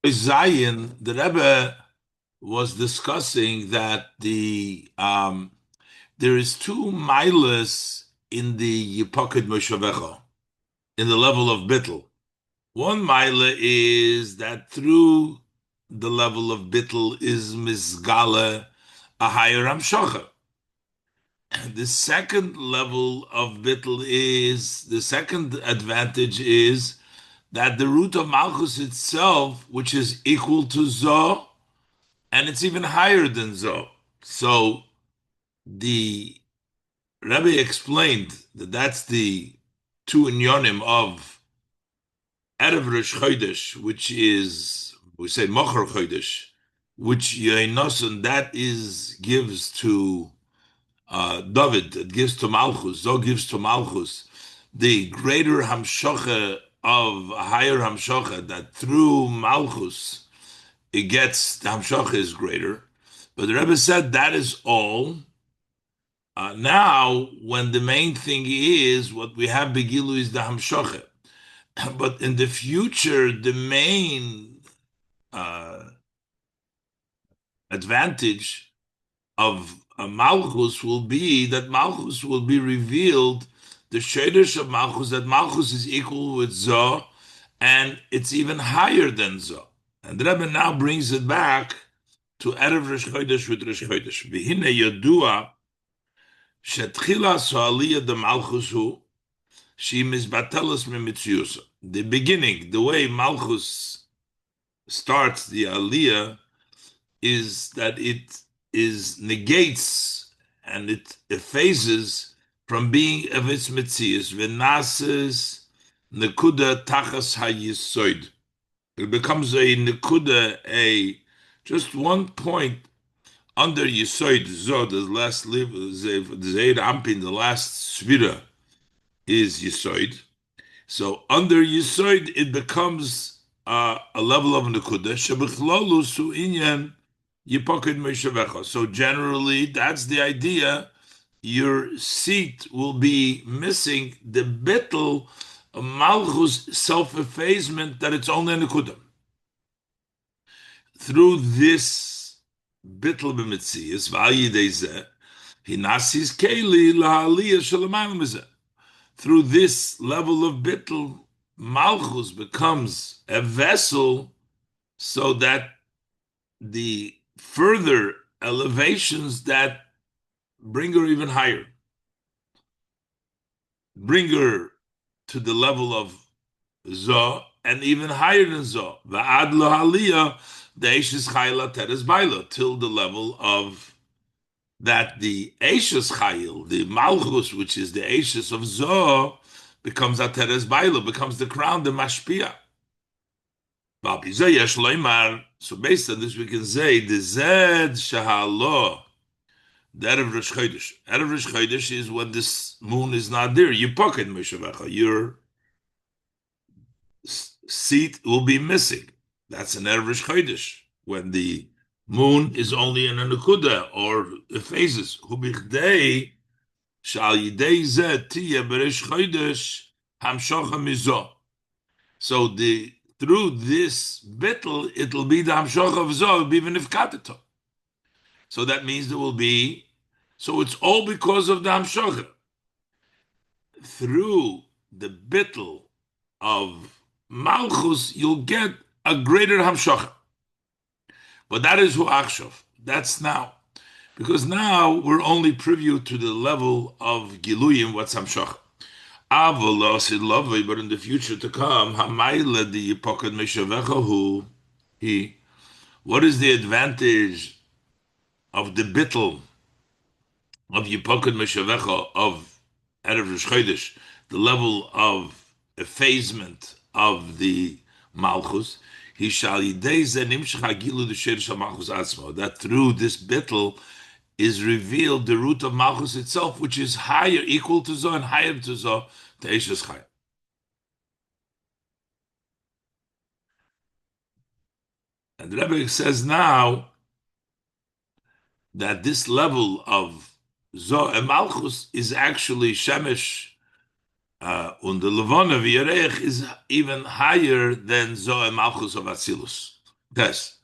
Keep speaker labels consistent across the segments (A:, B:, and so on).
A: Zion, the Rebbe was discussing that there is two milas in the Yipoked Moshavecha, in the level of Bittel. One mila is that through the level of Bittel is Mizgala a higher Amshocha. The second level of Bittel is, the second advantage is that the root of Malchus itself, which is equal to Zoh, and it's even higher than Zoh. So the Rebbe explained that that's the two inyonim of Erev Rosh Chodesh, which is, we say Mocher Chodesh, which Yehonathan, that is, gives to David, it gives to Malchus, Zoh gives to Malchus, the greater Hamshocha of a higher Hamshocha, that through Malchus, it gets, the Hamshocha is greater. But the Rebbe said that is all. Now, when the main thing is what we have Begilu is the Hamshocha. But in the future, the main uh, advantage of Malchus will be that Malchus will be revealed, the Shadish of Malchus, that Malchus is equal with Zoh, and it's even higher than Zoh. And the Rebbe now brings it back to Erev Rosh Chodesh with Rosh Chodesh. V'hine yodua shetchila so'aliyah de Malchus hu she mizbatelas mimitziusa. The beginning, the way Malchus starts the Aliyah is that it is negates and it effaces from being of its mitzias v'nases nekuda tachas hayisoid. It becomes a nekuda, a just one point under Yisoid Zod, the last live Zeir Ampin, the last Svira is Yisoid. So under Yisoid, it becomes a level of Nekuda. Shebechlolu su inyan Yipoked Meshavecha. So generally, that's the idea. Your seat will be missing the bittel of Malchus self-effacement that it's only a Nekuda. Through this bittel b'mitzias v'al hinasis keli la'aliyah shalamayim mizeh. Through this level of bittel, Malchus becomes a vessel so that the further elevations that bring her even higher, bring her to the level of Zoh and even higher than Zoh. V'ad lo aliyah the Eishes Chayla Teres Baila, till the level of that the Eishes Chayil, the Malchus, which is the Eishes of Zoh, becomes a Teres Baila, becomes the crown, the Mashpia. So based on this, we can say the Zed Shahalo, the Erev Rosh Chodesh. Erev Rosh Chodesh is when this moon is not there. You pocket Meshavecha, your seat will be missing. That's an Erev Rosh Chodesh, when the moon is only in a Nekuda or phases. Hubichdei shal yidei zeh tiyeh beresh Chodesh hamshocha mizo. So through this bittel, it'll be the hamshocha of Zoh, even if katato. So that means there will be. So it's all because of the hamshocha. Through the bittel of Malchus, you'll get a greater hamshocha. But that is who achshav. That's now. Because now we're only privy to the level of Giluyim, what's hamshocha. But in the future to come, Hamayla the Yipoked Meshavecha hu he. What is the advantage of the bittel of Yipoked Meshavecha of Erev Rosh Chodesh, the level of effacement of the Malchus? He shall that through this bittel is revealed the root of Malchus itself, which is higher, equal to Zoh and higher to Zoh, to Eishes Chayil. And the Rebbe says now that this level of Zoh and Malchus is actually Shemesh, and the Levana V'Yarech is even higher than Zoh and Malchus of Atzilus. Yes.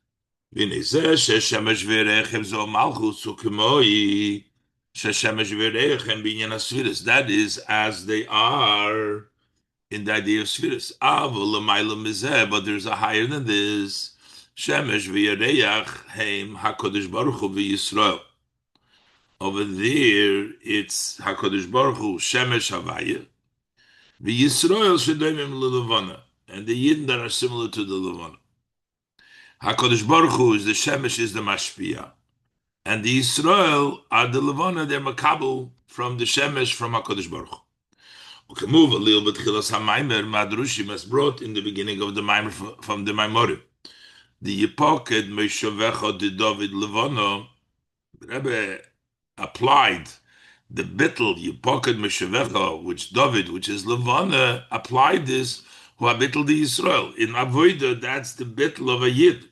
A: והנה זה ששמש וירח זו מלכוס וכמוי ששמש וירח הם בעניין הספירס. That is as they are in the idea of spheres. But there's a higher than this. Shemesh v'yareach heim HaKadosh Baruch Hu v'Yisrael. Over there, it's HaKadosh Baruch Hu, Shemesh Havaya, v'Yisrael shedoimim l'Levana. And the Yidden that are similar to the Levana. HaKadosh Baruch Hu is the Shemesh, is the Mashpia. And the Yisrael are the Levana, they're Makabel from the Shemesh, from HaKadosh Baruch Hu. Okay, move a little bit. Chilas HaMaimer Madrushim has brought in the beginning of the Maimer from the Maimorim. The Yipoked Meishavecha de David Levano, Rebbe applied the bittel Yipoked Meishavecha, which David, which is Levana, applied this who bittel the Israel. In Avoida, that's the bittel of a Yid.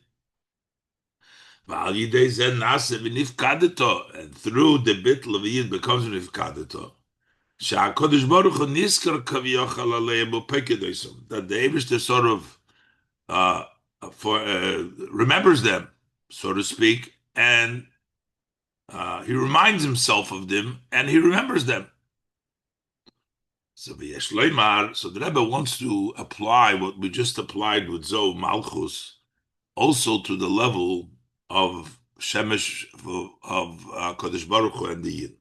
A: And through the bittel of a Yid becomes Nifkadeto. That the Eibishter sort of remembers them, so to speak, and he reminds himself of them, and he remembers them. So the Rebbe wants to apply what we just applied with Zo Malchus also to the level of Shemesh of Kodesh Baruch Hu and the Yid.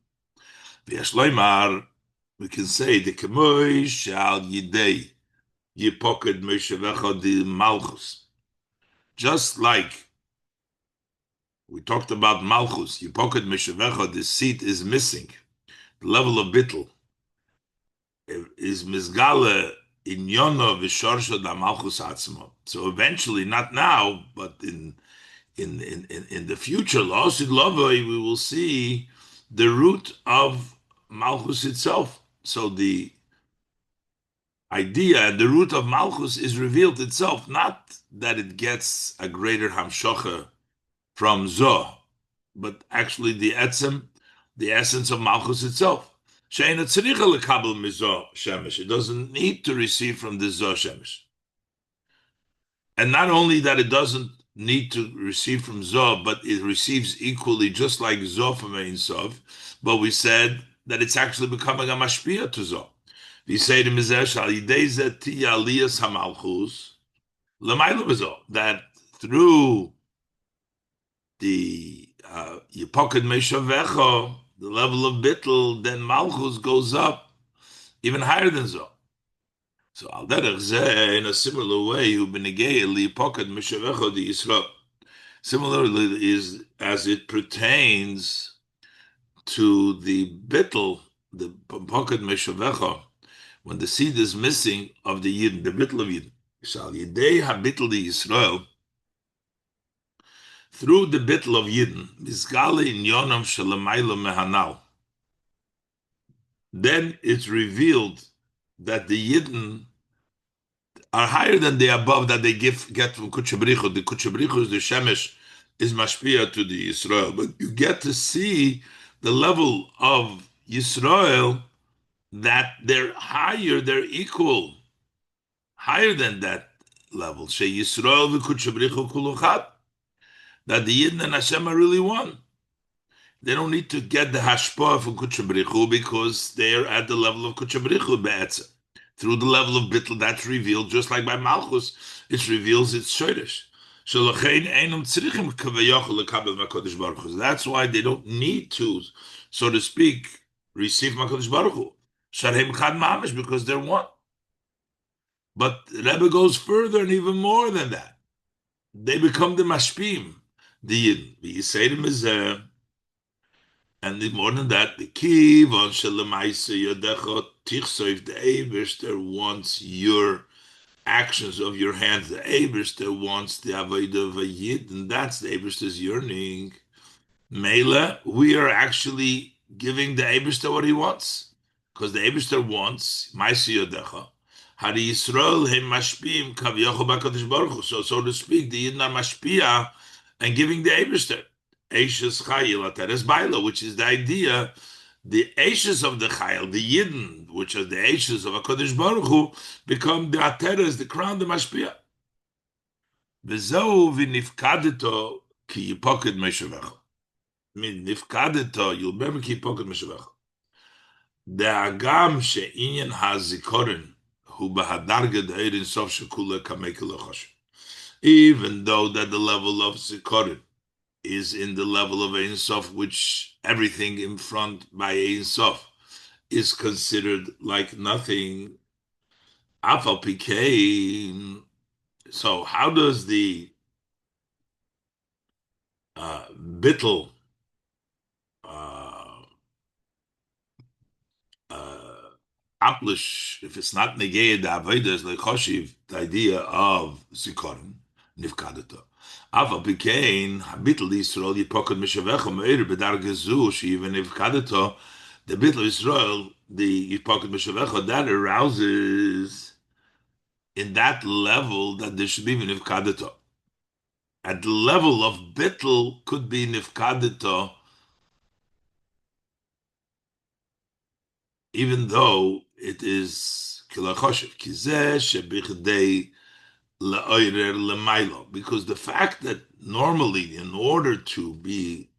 A: We can say the Kemoy Shal Yidei Yipoked Meshavecha di Malchus. Just like we talked about Malchus, Yipoked Meshavecha, the seat is missing. The level of bittel is Mizgale in Yono Vishorsha da Malchus Atzma. So eventually, not now, but in the future, La'osid Lovoi, we will see the root of Malchus itself. So the idea and the root of Malchus is revealed itself, not that it gets a greater Hamshocha from Zoh, but actually the essence of Malchus itself. It doesn't need to receive from the Zoh Shemesh. And not only that it doesn't need to receive from Zoh, but it receives equally, just like Zoh from Ein Sof, but we said that it's actually becoming a mashpia to Zoh. We say to Mizesh, that through the Yipoked Meshavecha, the level of bittel, then Malchus goes up even higher than Zoh. So al derech zeh, in a similar way, who benegei Yipoked Meshavecha the Yisrael. Similarly, is as it pertains to the bittel, the Yipoked Meshavecha, when the seed is missing of the Yidden, the bittel of Yidden. Shal Yidei HaBittel the Yisrael, through the bittel of Yidden, Mizgale in Yonam Shalamayla Mehanal. Then it's revealed that the Yidden are higher than the above that they get from Kutchabrichu. The Kutchabrichu is the Shemesh, is Mashpia to the Yisrael. But you get to see the level of Yisrael that they're higher, they're equal, higher than that level. She Yisrael v'Kutchabrichu kuluchat. That the Yidden and Hashem are really one. They don't need to get the hashpah from Kutchabrichu because they're at the level of Kutchabrichu be'etzem. Through the level of bittul, that's revealed, just like by Malchus, it reveals its shorish. That's why they don't need to, so to speak, receive HaKadosh Baruch Hu. Because they're one. But Rebbe goes further and even more than that. They become the mashpim, the Yidden. The Yisayim is there. And more than that, the key, the Eibishter wants your actions of your hands. The Eibishter wants the Avodah of a Yid, and that's the Eibishter's yearning. Mela, we are actually giving the Eibishter what he wants. Because the Eibishter wants, Maisi Yodecha, Hari Yisrael Hem Mashpim Kav Yochel BaKadosh Baruch Hu. So to speak, the Yidden are Mashpia and giving the Eibishter. Eishes Chayil Ateres Baila, which is the idea, the Eishes of the Chayil, the Yidden, which are the Eishes of HaKadosh Baruch Hu, become the Ateres, the crown, the Mashpia. וזהו ונפקדתו כי יפוקד משבך. נפקדתו, ילבם כי יפוקד משבך. דאגם שעניין הזיכרון הוא בהדרגה דאיר אינסוף שכולה כמי כלא חושב. Even though that the level of zikaron is in the level of Ein Sof, which everything in front by Ein Sof is considered like nothing. Afal Pikein. So how does the bittel uh, accomplish if it's not negated the avodas like choshiv, the idea of zikaron nifkadata. Afal Pikein bittel Yisrael yipokad mishavecha meir bedarge zu she'even nifkadata. The bittel Yisrael, the yipokad mishavecha, that arouses in that level that there should be nifkadata. At the level of bittel could be nifkadata, even though it is kilachoshev kizeh shebichdei leoirer lemailo, because the fact that normally in order to be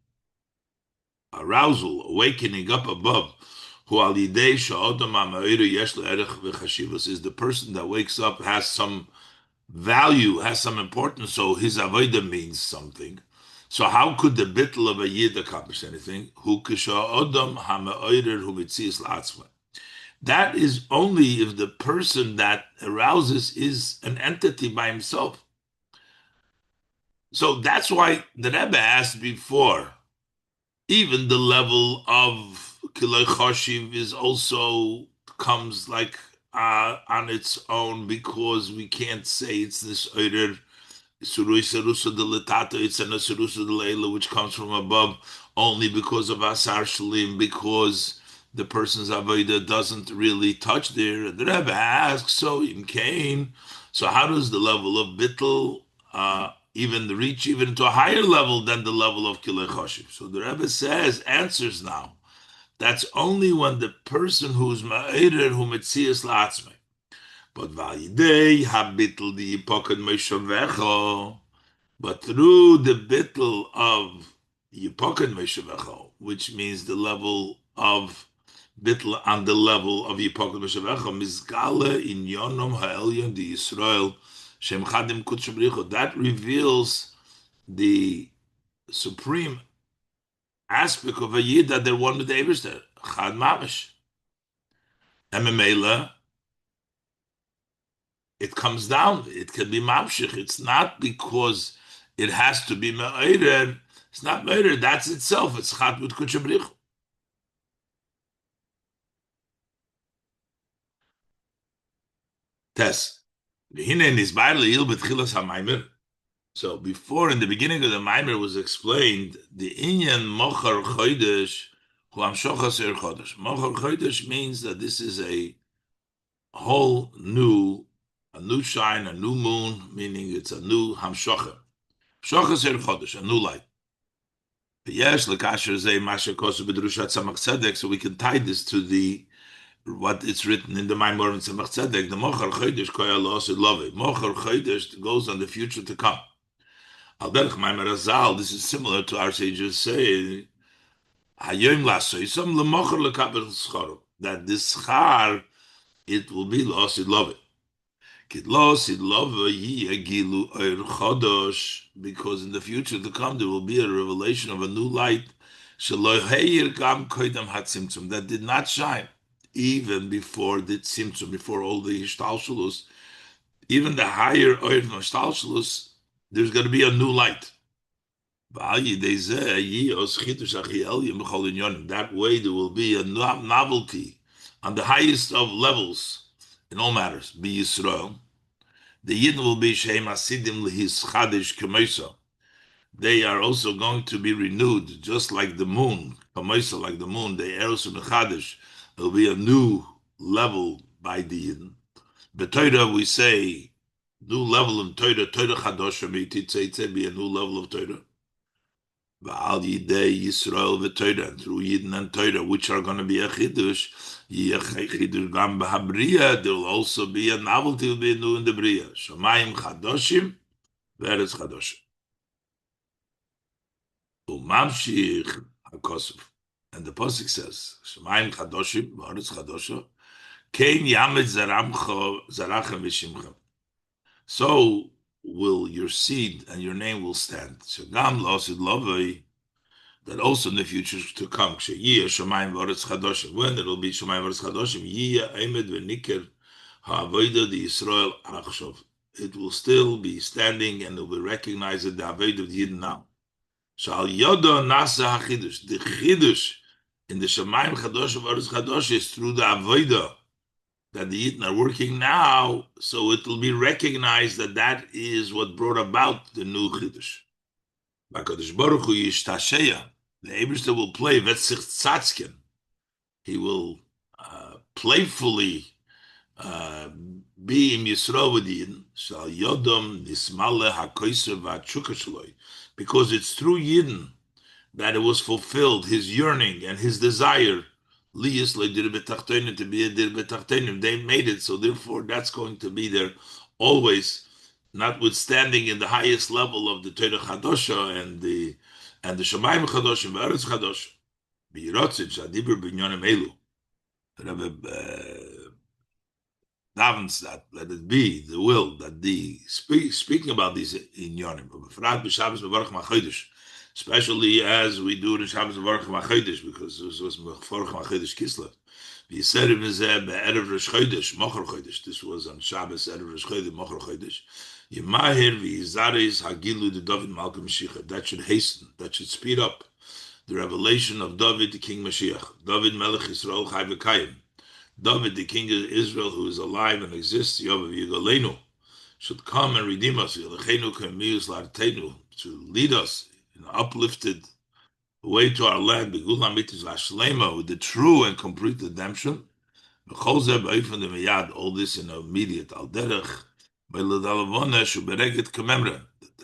A: arousal, awakening up above, who al yidei sha'odam ha'ma'oirer yesh le'erech v'chashivas, is the person that wakes up has some value, has some importance, so his avodah means something. So how could the bittul of a yid accomplish anything? Hu kisha'odam ha'ma'oirer hu mitzias la'atzma. That is only if the person that arouses is an entity by himself. So that's why the Rebbe asked before, even the level of Kiloi Choshiv is also comes like on its own, because we can't say it's this Oirer Surusa de Latata, it's an Surusa de Leila, which comes from above only because of Asar Shalim, because the person's Avodah doesn't really touch there. And the Rebbe asks, so in Cain, so how does the level of Bittel even reach even to a higher level than the level of Kilei Choshiv? So the Rebbe says, answers now, that's only when the person who's Ma'erer, who Metzias La'atzmei. But Vayidei habitl di yipoked meishavecho, but through the bitl of yipoked meishavecho, which means the level of bitl on the level of yipoked meishavecho, mizgale in yonom ha'elyon di Yisrael shem chadim kutsh, that reveals the supreme aspect of a yid that they're one with the Eberster, chad mamish. Ememela, it comes down. It can be mamshich. It's not because it has to be me'orer. It's not me'orer. That's itself. It's chat with kuchabrich. Test. So before, in the beginning of the Mamer was explained, the inyan mochar chodesh hu amshochas er chodesh. Mochar chodesh means that this is a whole a new shine, a new moon, meaning it's a new hamshocha. Shochas er chodesh, a new light. Yes, lekasher zeh masha kosu b'drushat tzamach tzedek, so we can tie this to the what it's written in the Maimor and Tzemach Tzedek, the Mochar Chodesh Koya Lo Osid Love. Mochar Chodesh goes on the future to come. Al Derech Maimer Azal, this is similar to our sages say, Hayoim Lasoy, some Lemochar Lekabel Schor, that this Schar, it will be Lo Osid Love. Kid Lo Osid Love Yi Agilu Oir Chodosh, because in the future to come there will be a revelation of a new light, Shelo Heir Gam Koidam Hatzimtzum, that did not shine even before the tzimtzum, before all the hishtalshalus, even the higher oir of hishtalshalus, there's going to be a new light. That way there will be a novelty on the highest of levels in all matters. Be Yisrael. The Yidden will be Shehem Asidim Lihis Chadish Kemesa. They are also going to be renewed, just like the moon, Kemesa, like the moon, the Eros and the Chadish. There'll be a new level by the Yidden. The Torah, we say, new level of Torah, Torah Chadosha, Meititze, be a new level of Torah. V'al Yidei Yisrael v'Torah, and through Yidden and Torah, which are going to be a Chidush, Chidush Gam B'Habriya, there will also be a novelty, will be new in the Briya. Shamayim Chadoshim, Ve'eretz Chadosh. Umamshich HaKosov. And the Pasuk says, Shemayim Chadoshim, Ve'eretz Chadosha, Kein Yamed Zarachem V'Shimchem. So will your seed and your name will stand. Shagam Losid Lovei, that also in the future to come, when it will be Shemayim Varetz Chadoshim, Yiyah Emed V'Niker Ha'avodah the Yisrael Achshov. It will still be standing and it will be recognized at the Avodah of the Yidden now. Shal Yoda Nasa HaChidush. The Chidush in the Shemayim Chadoshim Varetz Chadosh is through the Avodah that the Yidden are working now, so it will be recognized that that is what brought about the new Chidush. HaKadosh Baruch Hu Yishtasheya. The Eibishter will play Vetzich Tzatzkin. He will playfully be in Yisrael with Yidden, Shal Yodom Nismale HaKoiser VaChuka Shloi, because it's through Yidden that it was fulfilled, his yearning and his desire, Liyas Le'dir B'Tachtenim, to be a Dir B'Tachtenim. They made it, so therefore that's going to be there always, notwithstanding in the highest level of the Torah Chadosha and the Shemayim Chadosh and Ve'eretz Chadosh. B'Yirotzit Shadibur B'Inyonim Elu. Rebbe davens that, let it be the will that the speaking about these Inyonim, especially as we do in Shabbos Varach Machodesh, because this was Varach Machodesh Kislev. This was on Shabbos Erev Rosh Chodesh Mocher Chodesh. Yemahir v'yizareis hagilu de David Malka Mashiach. That should hasten, that should speed up the revelation of David, the King Mashiach. David Melech Yisrael Chai V'Kayim. David, the King of Israel, who is alive and exists, Yovav Yigaleinu, should come and redeem us. Yelechenu k'mius l'arteinu, to lead us in an uplifted way to our land. Begula mitzvah Shlema, with the true and complete redemption. All this in immediate al derech. That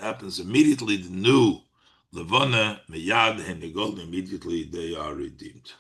A: happens immediately. The new levana meyad and immediately they are redeemed.